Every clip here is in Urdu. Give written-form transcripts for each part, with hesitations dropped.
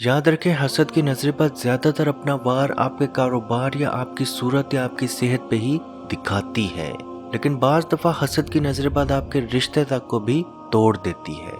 یاد رکھیں حسد کی نظر بد زیادہ تر اپنا وار آپ کے کاروبار یا آپ کی صورت یا آپ کی صحت پہ ہی دکھاتی ہے، لیکن بعض دفعہ حسد کی نظر بد آپ کے رشتے تک کو بھی توڑ دیتی ہے۔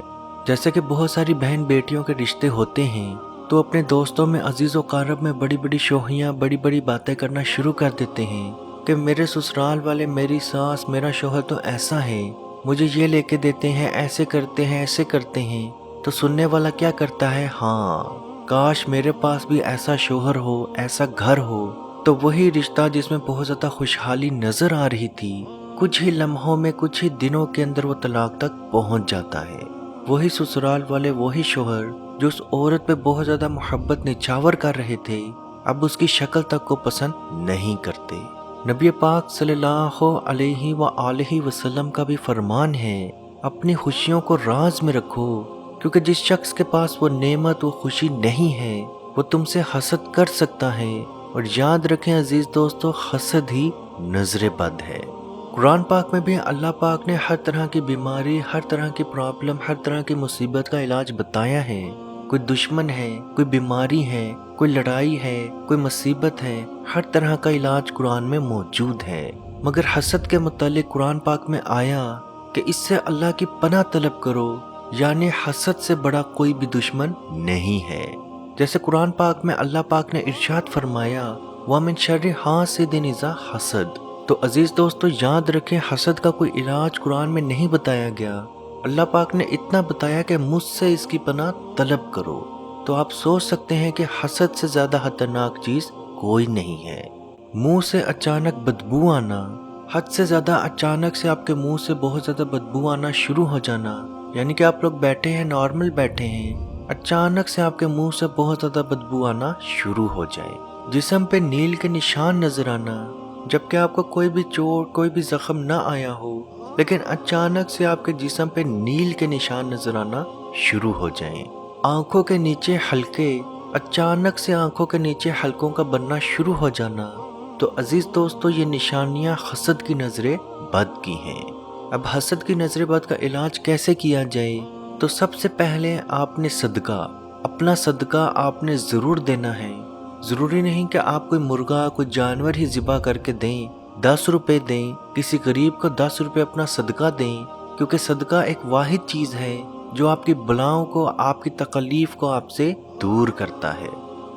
جیسے کہ بہت ساری بہن بیٹیوں کے رشتے ہوتے ہیں تو اپنے دوستوں میں عزیز و قارب میں بڑی بڑی شوخیاں بڑی بڑی باتیں کرنا شروع کر دیتے ہیں کہ میرے سسرال والے، میری ساس، میرا شوہر تو ایسا ہے، مجھے یہ لے کے دیتے ہیں، ایسے کرتے ہیں، ایسے کرتے ہیں۔ تو سننے والا کیا کرتا ہے؟ ہاں، کاش میرے پاس بھی ایسا شوہر ہو، ایسا گھر ہو۔ تو وہی رشتہ جس میں بہت زیادہ خوشحالی نظر آ رہی تھی، کچھ ہی لمحوں میں، کچھ ہی دنوں کے اندر وہ طلاق تک پہنچ جاتا ہے۔ وہی سسرال والے، وہی شوہر جو اس عورت پہ بہت زیادہ محبت نچھاور کر رہے تھے، اب اس کی شکل تک کو پسند نہیں کرتے۔ نبی پاک صلی اللہ علیہ وآلہ وسلم کا بھی فرمان ہے، اپنی خوشیوں کو راز میں رکھو، کیونکہ جس شخص کے پاس وہ نعمت، وہ خوشی نہیں ہے، وہ تم سے حسد کر سکتا ہے۔ اور یاد رکھیں عزیز دوستو، حسد ہی نظر بد ہے۔ قرآن پاک میں بھی اللہ پاک نے ہر طرح کی بیماری، ہر طرح کی پرابلم، ہر طرح کی مصیبت کا علاج بتایا ہے۔ کوئی دشمن ہے، کوئی بیماری ہے، کوئی لڑائی ہے، کوئی مصیبت ہے، ہر طرح کا علاج قرآن میں موجود ہے۔ مگر حسد کے متعلق قرآن پاک میں آیا کہ اس سے اللہ کی پناہ طلب کرو، یعنی حسد سے بڑا کوئی بھی دشمن نہیں ہے۔ جیسے قرآن پاک میں اللہ پاک نے ارشاد فرمایا وَمِن شَرِّ حَاسِدٍ إِذَا حَسَد۔ تو عزیز دوستو یاد رکھیں، حسد کا کوئی علاج قرآن میں نہیں بتایا گیا، اللہ پاک نے اتنا بتایا کہ مجھ سے اس کی پناہ طلب کرو۔ تو آپ سوچ سکتے ہیں کہ حسد سے زیادہ خطرناک چیز کوئی نہیں ہے۔ منہ سے اچانک بدبو آنا، حد سے زیادہ اچانک سے آپ کے منہ سے بہت زیادہ بدبو آنا شروع ہو جانا، یعنی کہ آپ لوگ بیٹھے ہیں، نارمل بیٹھے ہیں، اچانک سے آپ کے منہ سے بہت زیادہ بدبو آنا شروع ہو جائے، جسم پہ نیل کے نشان نظر آنا، جبکہ آپ کو کوئی بھی چوٹ، کوئی بھی زخم نہ آیا ہو، لیکن اچانک سے آپ کے جسم پہ نیل کے نشان نظر آنا شروع ہو جائیں۔ آنکھوں کے نیچے حلقے، اچانک سے آنکھوں کے نیچے حلقوں کا بننا شروع ہو جانا۔ تو عزیز دوستو یہ نشانیاں حسد کی نظر بد کی ہیں۔ اب حسد کی نظر بد کا علاج کیسے کیا جائے؟ تو سب سے پہلے آپ نے صدقہ، اپنا صدقہ آپ نے ضرور دینا ہے۔ ضروری نہیں کہ آپ کوئی مرغا، کوئی جانور ہی ذبح کر کے دیں، 10 روپے دیں، کسی غریب کو 10 روپے اپنا صدقہ دیں، کیونکہ صدقہ ایک واحد چیز ہے جو آپ کی بلاؤں کو، آپ کی تکلیف کو آپ سے دور کرتا ہے۔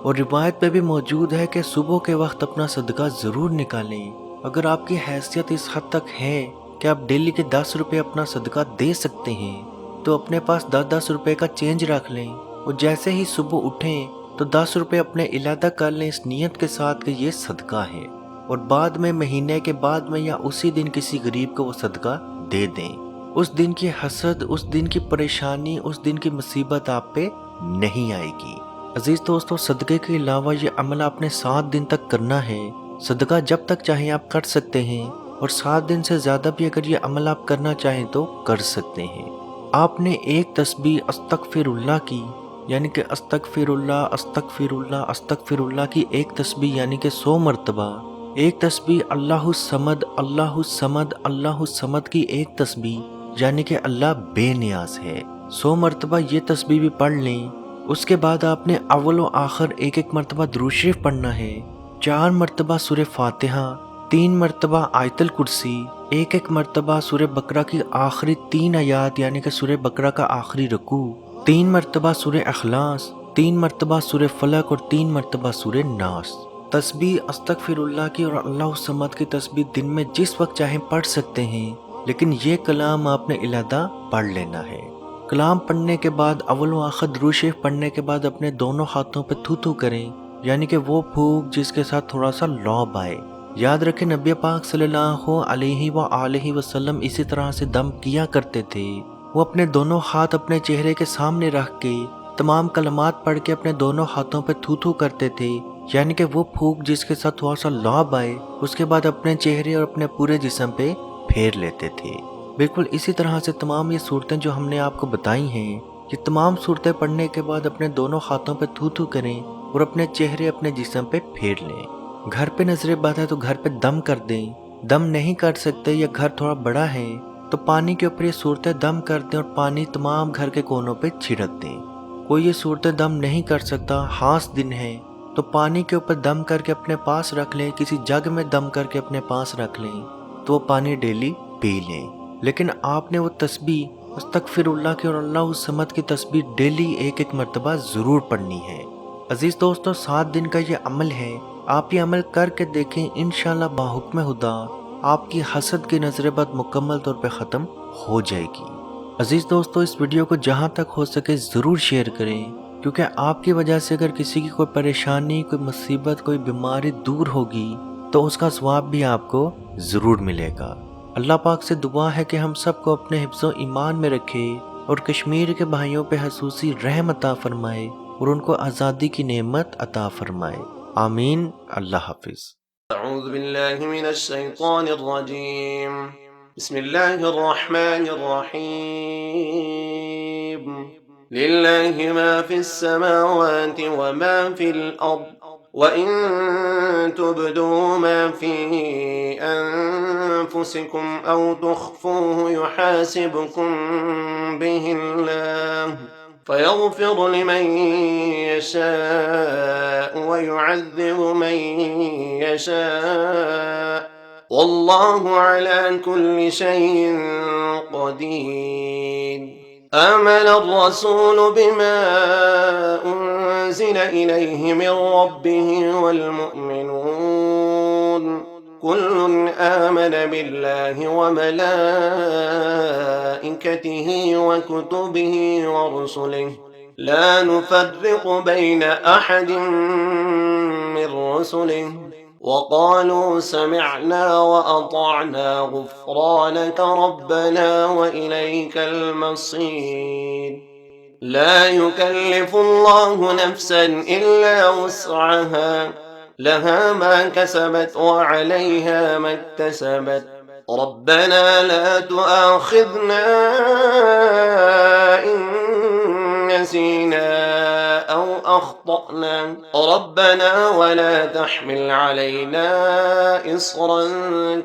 اور روایت پہ بھی موجود ہے کہ صبح کے وقت اپنا صدقہ ضرور نکالیں۔ اگر آپ کی حیثیت اس حد تک ہے کہ آپ ڈیلی کے 10 روپے اپنا صدقہ دے سکتے ہیں، تو اپنے پاس 10 روپے کا چینج رکھ لیں، اور جیسے ہی صبح اٹھیں تو 10 روپے اپنے علیحدہ کر لیں اس نیت کے ساتھ کہ یہ صدقہ ہے، اور بعد میں، مہینے کے بعد میں یا اسی دن کسی غریب کو وہ صدقہ دے دیں۔ اس دن کی حسد، اس دن کی پریشانی، اس دن کی مصیبت آپ پہ نہیں آئے گی۔ عزیز دوستو صدقے کے علاوہ یہ عمل آپ نے 7 دن تک کرنا ہے۔ صدقہ جب تک چاہیں آپ کر سکتے ہیں، اور 7 دن سے زیادہ بھی اگر یہ عمل آپ کرنا چاہیں تو کر سکتے ہیں۔ آپ نے ایک تسبیح استغفر اللہ کی، یعنی کہ استغفر اللہ، استغفر اللہ، استغفر اللہ کی ایک تسبیح یعنی کہ 100 مرتبہ، ایک تسبیح اللہ الصمد، اللہ الصمد، اللہ الصمد کی ایک تسبیح یعنی کہ اللہ بے نیاز ہے، 100 مرتبہ یہ تسبیح بھی پڑھ لیں۔ اس کے بعد آپ نے اول و آخر ایک ایک مرتبہ درود شریف پڑھنا ہے، 4 مرتبہ سورہ فاتحہ، 3 مرتبہ آیت الکرسی، ایک ایک مرتبہ سورہ بقرہ کی آخری 3 آیات یعنی کہ سورہ بقرہ کا آخری رکوع، 3 مرتبہ سورہ اخلاص، 3 مرتبہ سورہ فلق، اور 3 مرتبہ سورہ ناس۔ تسبیح استغفر اللہ کی اور اللہ الصمد کی تسبیح دن میں جس وقت چاہیں پڑھ سکتے ہیں، لیکن یہ کلام آپ نے علیحدہ پڑھ لینا ہے۔ کلام پڑھنے کے بعد، اول و آخر درود شریف پڑھنے کے بعد اپنے دونوں ہاتھوں پہ تھو تھو کریں، یعنی کہ وہ پھونک جس کے ساتھ تھوڑا سا لعاب آئے۔ یاد رکھیں نبی پاک صلی اللہ علیہ وآلہ وسلم اسی طرح سے دم کیا کرتے تھے۔ وہ اپنے دونوں ہاتھ اپنے چہرے کے سامنے رکھ کے تمام کلمات پڑھ کے اپنے دونوں ہاتھوں پہ تھو تھو کرتے تھے، یعنی کہ وہ پھونک جس کے ساتھ تھوڑا سا لعاب آئے، اس کے بعد اپنے چہرے اور اپنے پورے جسم پہ پھیر لیتے تھے۔ بالکل اسی طرح سے تمام یہ صورتیں جو ہم نے آپ کو بتائی ہیں، یہ تمام صورتیں پڑھنے کے بعد اپنے دونوں ہاتھوں پہ تھو تھو کریں اور اپنے چہرے، اپنے جسم پہ پھیر لیں۔ گھر پہ نظر بد ہے تو گھر پہ دم کر دیں، دم نہیں کر سکتے یا گھر تھوڑا بڑا ہے تو پانی کے اوپر یہ صورتیں دم کر دیں اور پانی تمام گھر کے کونوں پہ چھڑک دیں۔ کوئی یہ صورت دم نہیں کر سکتا، خاص دن ہے تو پانی کے اوپر دم کر کے اپنے پاس رکھ لیں، کسی جگ میں دم کر کے اپنے پاس رکھ لیں تو وہ پانی ڈیلی پی لیں۔ لیکن آپ نے وہ تسبیح استغفر اللہ کی اور اللہ الصمد کی تسبیح ڈیلی ایک ایک مرتبہ ضرور پڑھنی ہے۔ عزیز دوستو، 7 دن کا یہ عمل ہے، آپ یہ عمل کر کے دیکھیں، انشاءاللہ باحکم خدا آپ کی حسد کی نظر بد مکمل طور پہ ختم ہو جائے گی۔ عزیز دوستو، اس ویڈیو کو جہاں تک ہو سکے ضرور شیئر کریں، کیونکہ آپ کی وجہ سے اگر کسی کی کوئی پریشانی، کوئی مصیبت، کوئی بیماری دور ہوگی تو اس کا ثواب بھی آپ کو ضرور ملے گا۔ اللہ پاک سے دعا ہے کہ ہم سب کو اپنے حفظ و ایمان میں رکھے اور کشمیر کے بھائیوں پہ خصوصی رحم عطا فرمائے اور ان کو آزادی کی نعمت عطا فرمائے، آمین۔ اللہ حافظ۔ اعوذ باللہ من الشیطان الرجیم، بسم اللہ الرحمن الرحیم، للہ ما فی السماوات وما فی الارض وَإِن تُبْدُوا مَا فِي أَنفُسِكُمْ أَوْ تُخْفُوهُ يُحَاسِبْكُم بِهِ اللَّهُ فَيَغْفِرُ لِمَن يَشَاءُ وَيُعَذِّبُ مَن يَشَاءُ وَاللَّهُ عَلَى كُلِّ شَيْءٍ قَدِيرٌ۔ آمن الرسول بما أنزل إليه من ربه والمؤمنون كل آمن بالله وملائكته وكتبه ورسله لا نفرق بين أحد من رسله وقالوا سمعنا وأطعنا غفرانك ربنا وإليك المصير۔ لا يكلف الله نفسا إلا وسعها، لها ما كسبت وعليها ما اكتسبت، ربنا لا تؤاخذنا إن نسينا أو أخطأنا، ربنا ولا تحمل علينا إصرا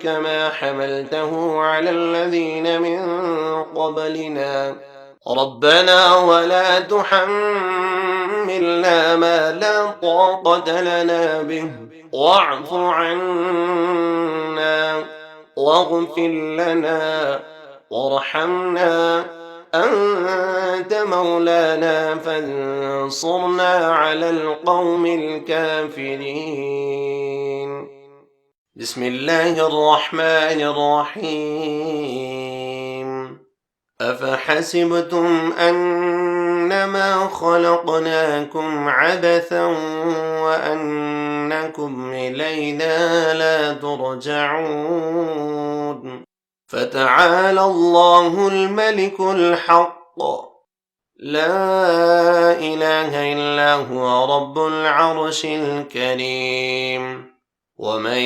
كما حملته على الذين من قبلنا، ربنا ولا تحملنا ما لا طاقة لنا به، واعف عنا واغفر لنا وارحمنا، أنت مولانا فانصرنا على القوم الكافرين۔ بسم الله الرحمن الرحيم، أفحسبتم أنما خلقناكم عبثا وأنكم إلينا لا ترجعون، فتعالى الله الملك الحق، لا إله إلا هو رب العرش الكريم، ومن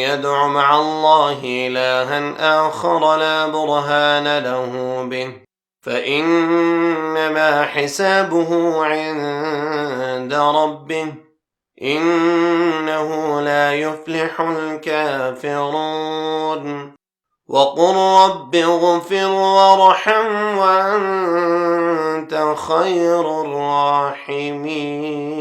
يدع مع الله إلها آخر لا برهان له به فإنما حسابه عند ربه، إنه لا يفلح الكافرون، وقل رب اغفر وارحم وأنت خير الراحمين۔